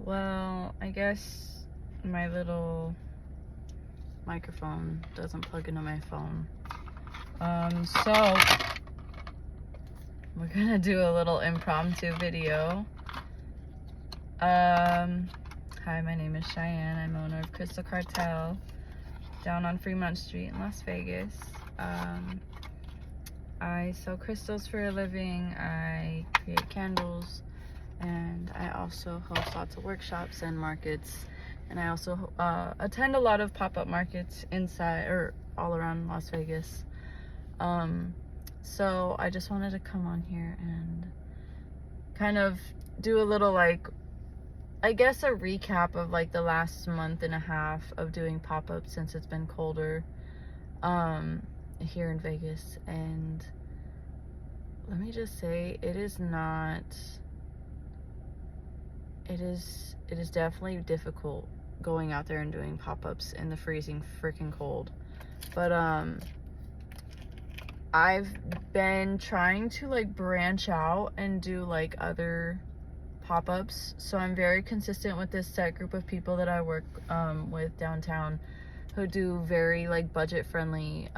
Well, I guess my little microphone doesn't plug into my phone. So we're gonna do a little impromptu video. Hi, my name is Cheyenne. I'm owner of Crystal Cartel down on Fremont Street in Las Vegas. I sell crystals for a living. I create candles, and I also host lots of workshops and markets. And I also attend a lot of pop-up markets inside or all around Las Vegas. So I just wanted to come on here and kind of do a little, I guess a recap of the last month and a half of doing pop-ups since it's been colder here in Vegas. And let me just say, it is definitely difficult going out there and doing pop-ups in the freezing freaking cold. But I've been trying to branch out and do other pop-ups, so I'm very consistent with this set group of people that I work with downtown, who do very budget friendly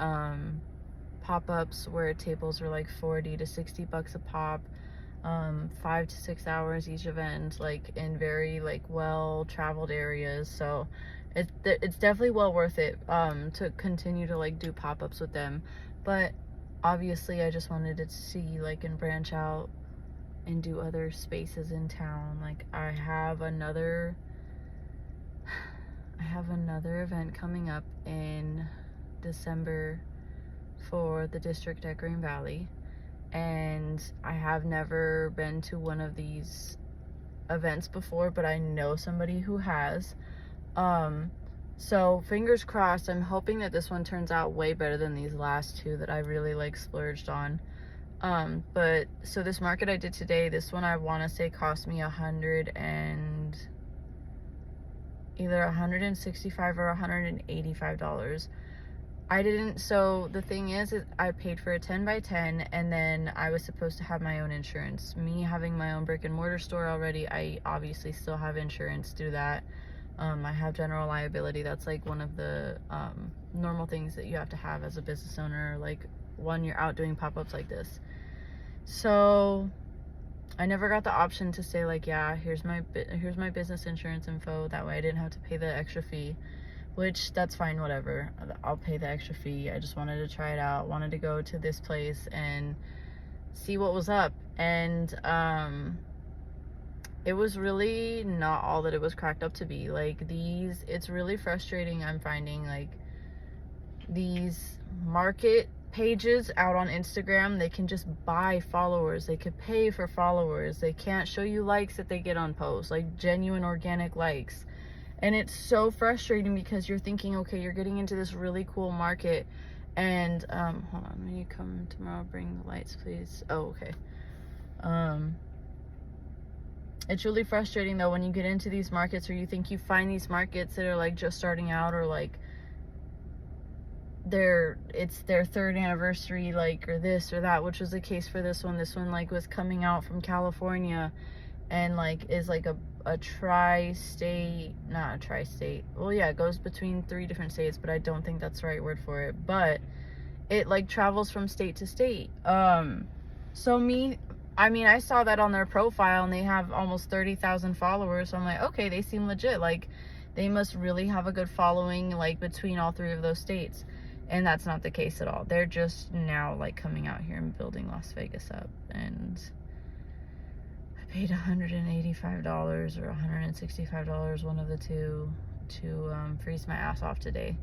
pop-ups where tables are $40 to $60 a pop, 5 to 6 hours each event, in very well traveled areas. So it's definitely well worth it to continue to do pop-ups with them. But obviously I just wanted to see and branch out and do other spaces in town. I have another event coming up in December for the district at Green Valley, and I have never been to one of these events before, but I know somebody who has. So fingers crossed. I'm hoping that this one turns out way better than these last two that I really splurged on. But so this market I did today, this one I want to say cost me either $165 or $185. I didn't, so the thing is I paid for a 10 by 10, and then I was supposed to have my own insurance. Me having my own brick and mortar store already, I obviously still have insurance through that. I have general liability. That's one of the normal things that you have to have as a business owner, when you're out doing pop-ups like this. So I never got the option to say yeah, here's my business insurance info. That way I didn't have to pay the extra fee, which that's fine, whatever. I'll pay the extra fee. I just wanted to try it out, wanted to go to this place and see what was up. And it was really not all that it was cracked up to be. It's really frustrating. I'm finding these market pages out on Instagram, they can just buy followers. They could pay for followers. They can't show you likes that they get on posts, genuine organic likes. And it's so frustrating because you're thinking, okay, you're getting into this really cool market, and hold on, when you come tomorrow, bring the lights, please. Oh, okay. It's really frustrating though when you get into these markets, or you think you find these markets that are just starting out, or it's their third anniversary, or this or that, which was the case for this one. This one was coming out from California, and is a tri-state, not a tri-state, well, yeah, it goes between 3 different states, but I don't think that's the right word for it. But it travels from state to state. So I saw that on their profile, and they have almost 30,000 followers. So I'm okay, they seem legit. They must really have a good following between all 3 of those states. And that's not the case at all. They're just now coming out here and building Las Vegas up. And I paid $185 or $165, one of the two, to freeze my ass off today.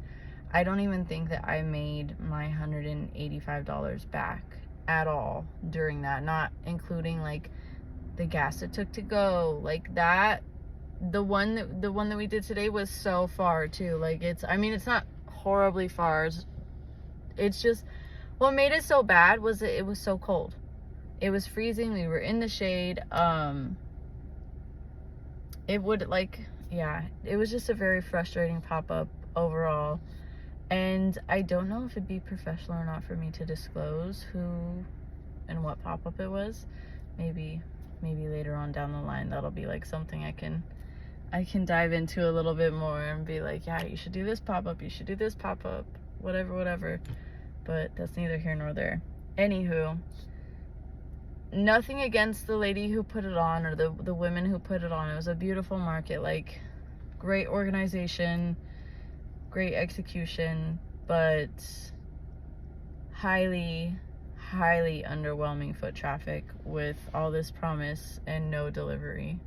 I don't even think that I made my $185 back at all during that, not including the gas it took to go. That the one that we did today was so far too. It's not horribly far. It's just, what made it so bad was that it was so cold. It was freezing. We were in the shade. It was just a very frustrating pop-up overall. And I don't know if it'd be professional or not for me to disclose who and what pop-up it was. Maybe later on down the line, that'll be something I can I can dive into a little bit more and be like, yeah, you should do this pop-up, you should do this pop-up, whatever. But that's neither here nor there. Anywho, nothing against the lady who put it on, or the women who put it on. It was a beautiful market, like great organization, great execution, but highly underwhelming foot traffic with all this promise and no delivery.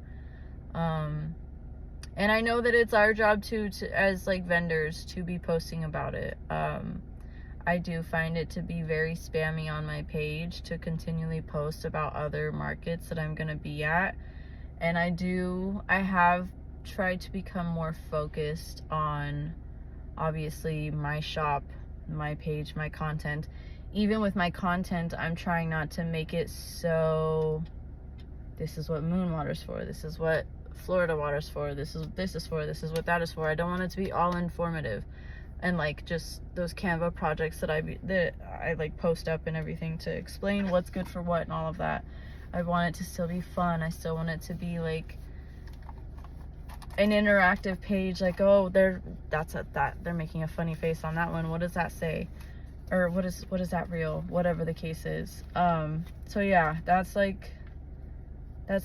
And I know that it's our job to as like vendors to be posting about it. I do find it to be very spammy on my page to continually post about other markets that I'm gonna be at. And I have tried to become more focused on, obviously, my shop, my page, my content. Even with my content, I'm trying not to make it so, this is what Moon Water's for, this is what Florida Water's for, this is what that is for. I don't want it to be all informative and like just those Canva projects that I like post up and everything to explain what's good for what and all of that. I want it to still be fun. I still want it to be like an interactive page, like, oh, they're making a funny face on that one, what does that say, or what is that reel, whatever the case is. So yeah, that's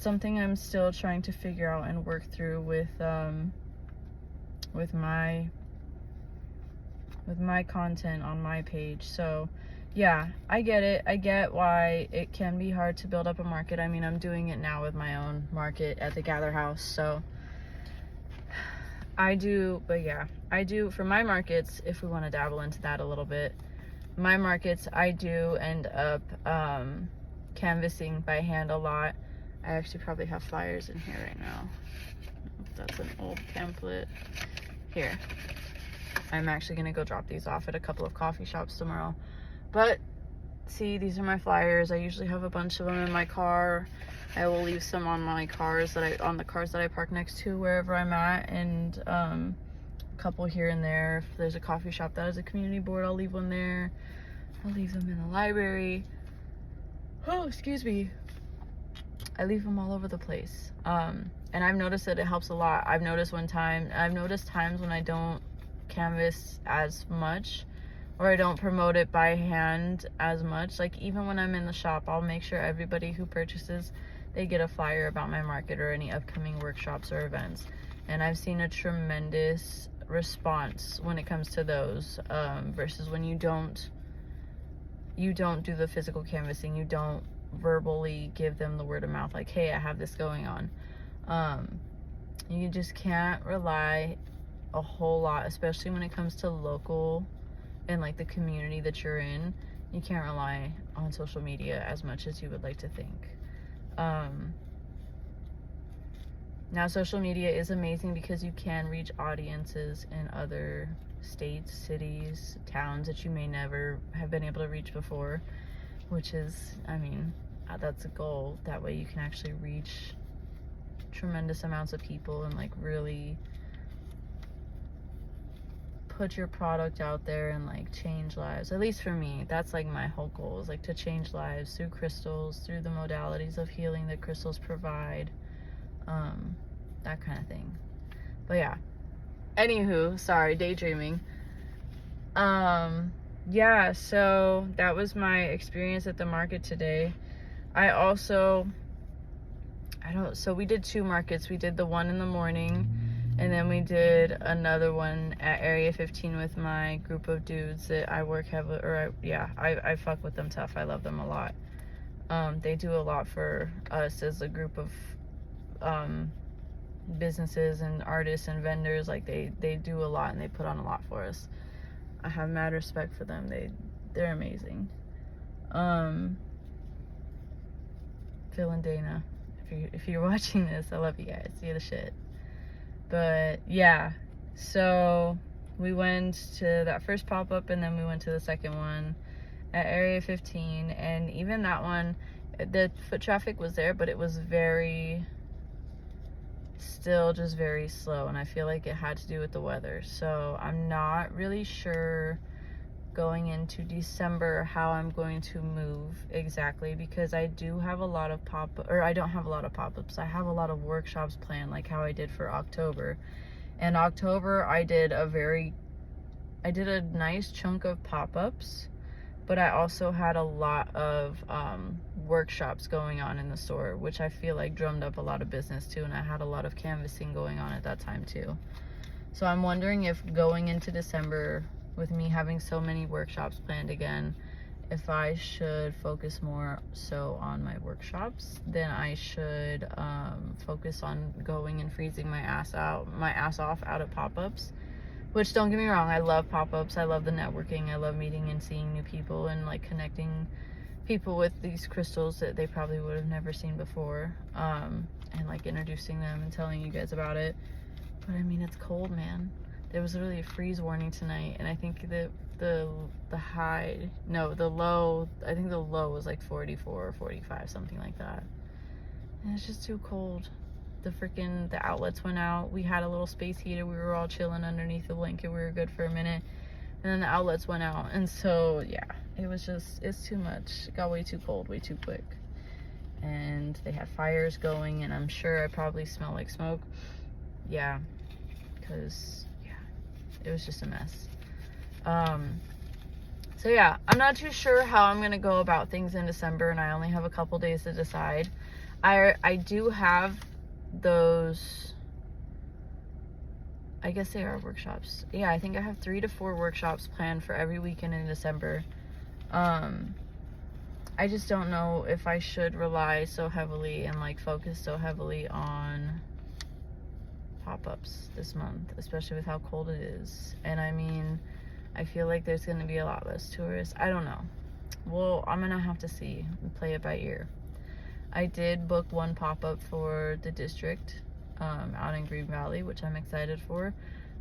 something I'm still trying to figure out and work through with my content on my page. So yeah, I get it. I get why it can be hard to build up a market. I mean, I'm doing it now with my own market at the Gather House, so I do for my markets, if we want to dabble into that a little bit. My markets, I do end up canvassing by hand a lot. I actually probably have flyers in here right now. That's an old pamphlet. Here. I'm actually going to go drop these off at a couple of coffee shops tomorrow. But, see, these are my flyers. I usually have a bunch of them in my car. I will leave some on my cars on the cars that I park next to wherever I'm at, and a couple here and there. If there's a coffee shop that has a community board, I'll leave one there. I'll leave them in the library. Oh, excuse me. I leave them all over the place. And I've noticed that it helps a lot. I've noticed times when I don't canvas as much, or I don't promote it by hand as much. Like, even when I'm in the shop, I'll make sure everybody who purchases, they get a flyer about my market or any upcoming workshops or events. And I've seen a tremendous response when it comes to those, versus when you don't do the physical canvassing. You don't verbally give them the word of mouth, like, hey, I have this going on. You just can't rely a whole lot, especially when it comes to local and like the community that you're in. You can't rely on social media as much as you would like to think. Now, social media is amazing because you can reach audiences in other states, cities, towns that you may never have been able to reach before, which is, I mean, that's a goal. That way you can actually reach tremendous amounts of people and like really put your product out there and like change lives. At least for me, that's like my whole goal, is like to change lives through crystals, through the modalities of healing that crystals provide, that kind of thing. But yeah, anywho, sorry, daydreaming. Yeah, so that was my experience at the market today. So we did 2 markets. We did the one in the morning, and then we did another one at Area 15 with my group of dudes that I work heavily, I fuck with them tough. I love them a lot. They do a lot for us as a group of businesses and artists and vendors. Like, they do a lot and they put on a lot for us. I have mad respect for them. They're amazing. Phil and Dana, if you're watching this, I love you guys. You're the shit. But yeah, so we went to that first pop-up, and then we went to the second one at Area 15, and even that one, the foot traffic was there, but it was still just very slow, and I feel like it had to do with the weather. So I'm not really sure going into December how I'm going to move exactly, because I do have a lot of I don't have a lot of pop-ups. I have a lot of workshops planned, like how I did for October. In October, I did a nice chunk of pop-ups, but I also had a lot of workshops going on in the store, which I feel like drummed up a lot of business too, and I had a lot of canvassing going on at that time too. So I'm wondering if going into December, with me having so many workshops planned again, if I should focus more so on my workshops than I should focus on going and freezing my ass off out at pop-ups. Which, don't get me wrong, I love pop-ups, I love the networking, I love meeting and seeing new people and like connecting people with these crystals that they probably would have never seen before, and like introducing them and telling you guys about it. But I mean, it's cold, man. There was literally a freeze warning tonight, and I think that the low, I think the low was like 44 or 45, something like that. And it's just too cold. The outlets went out. We had a little space heater. We were all chilling underneath the blanket. We were good for a minute. And then the outlets went out. And so, yeah, it's too much. It got way too cold, way too quick. And they had fires going, and I'm sure I probably smell like smoke. Yeah, because, yeah, it was just a mess. So, yeah, I'm not too sure how I'm going to go about things in December, and I only have a couple days to decide. I do have those, I guess they are workshops. Yeah, I think I have 3 to 4 workshops planned for every weekend in December. I just don't know if I should rely so heavily and like focus so heavily on pop-ups this month, especially with how cold it is. And I mean, I feel like there's going to be a lot less tourists. I don't know. Well, I'm going to have to see and play it by ear. I did book one pop-up for the district out in Green Valley, which I'm excited for.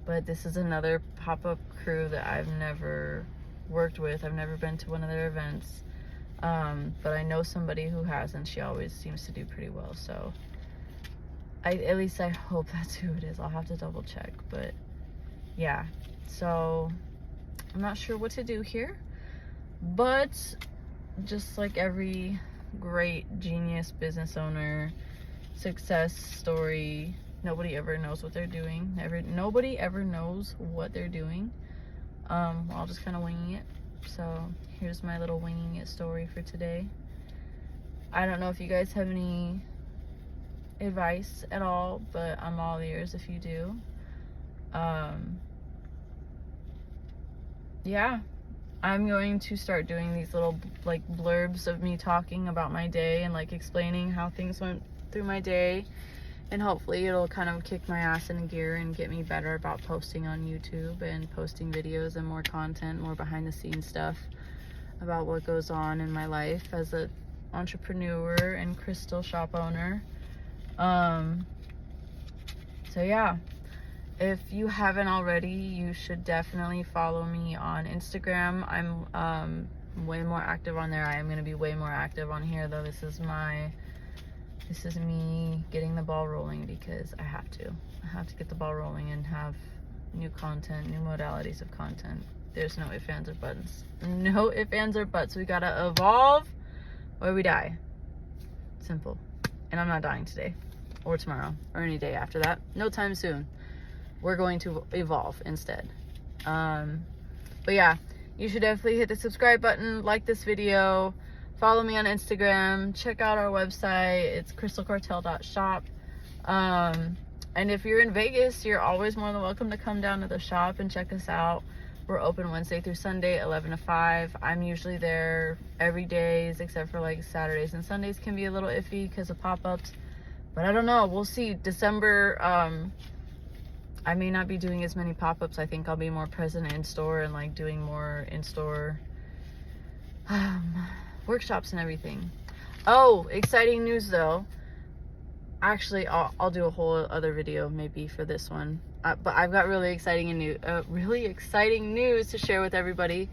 But this is another pop-up crew that I've never worked with. I've never been to one of their events. But I know somebody who has, and she always seems to do pretty well. So at least I hope that's who it is. I'll have to double check. But yeah, so I'm not sure what to do here. But just like every great genius business owner success story, nobody ever knows what they're doing. Nobody ever knows what they're doing. I'll just kind of winging it. So here's my little winging it story for today. I don't know if you guys have any advice at all, but I'm all ears if you do. Yeah, I'm going to start doing these little like blurbs of me talking about my day and like explaining how things went through my day, and hopefully it'll kind of kick my ass in gear and get me better about posting on YouTube and posting videos and more content, more behind the scenes stuff about what goes on in my life as an entrepreneur and crystal shop owner. So yeah, if you haven't already, you should definitely follow me on Instagram. I'm way more active on there. I am going to be way more active on here, though. This is me getting the ball rolling, because I have to get the ball rolling and have new content, new modalities of content. There's no ifs, ands, or buts. No ifs, ands, or buts. We gotta evolve or we die. Simple. And I'm not dying today or tomorrow or any day after that. No time soon. We're going to evolve instead. But yeah, you should definitely hit the subscribe button, like this video, follow me on Instagram, check out our website. It's crystalcartel.shop. And if you're in Vegas, you're always more than welcome to come down to the shop and check us out. We're open Wednesday through Sunday, 11 to 5. I'm usually there every day, except for like Saturdays and Sundays can be a little iffy because of pop-ups. But I don't know. We'll see. December, I may not be doing as many pop-ups. I think I'll be more present in store and like doing more in-store workshops and everything. Oh, exciting news though. Actually, I'll do a whole other video maybe for this one. But I've got really exciting news to share with everybody.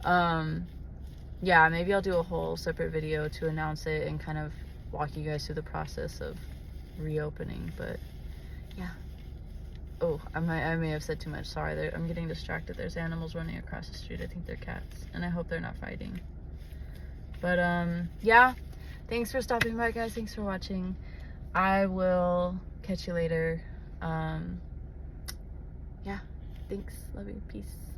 Yeah, maybe I'll do a whole separate video to announce it and kind of walk you guys through the process of reopening. But yeah, Oh, I may have said too much. Sorry, I'm getting distracted. There's animals running across the street. I think they're cats, and I hope they're not fighting. But yeah, thanks for stopping by, guys. Thanks for watching. I will catch you later. Yeah, thanks. Love you. Peace.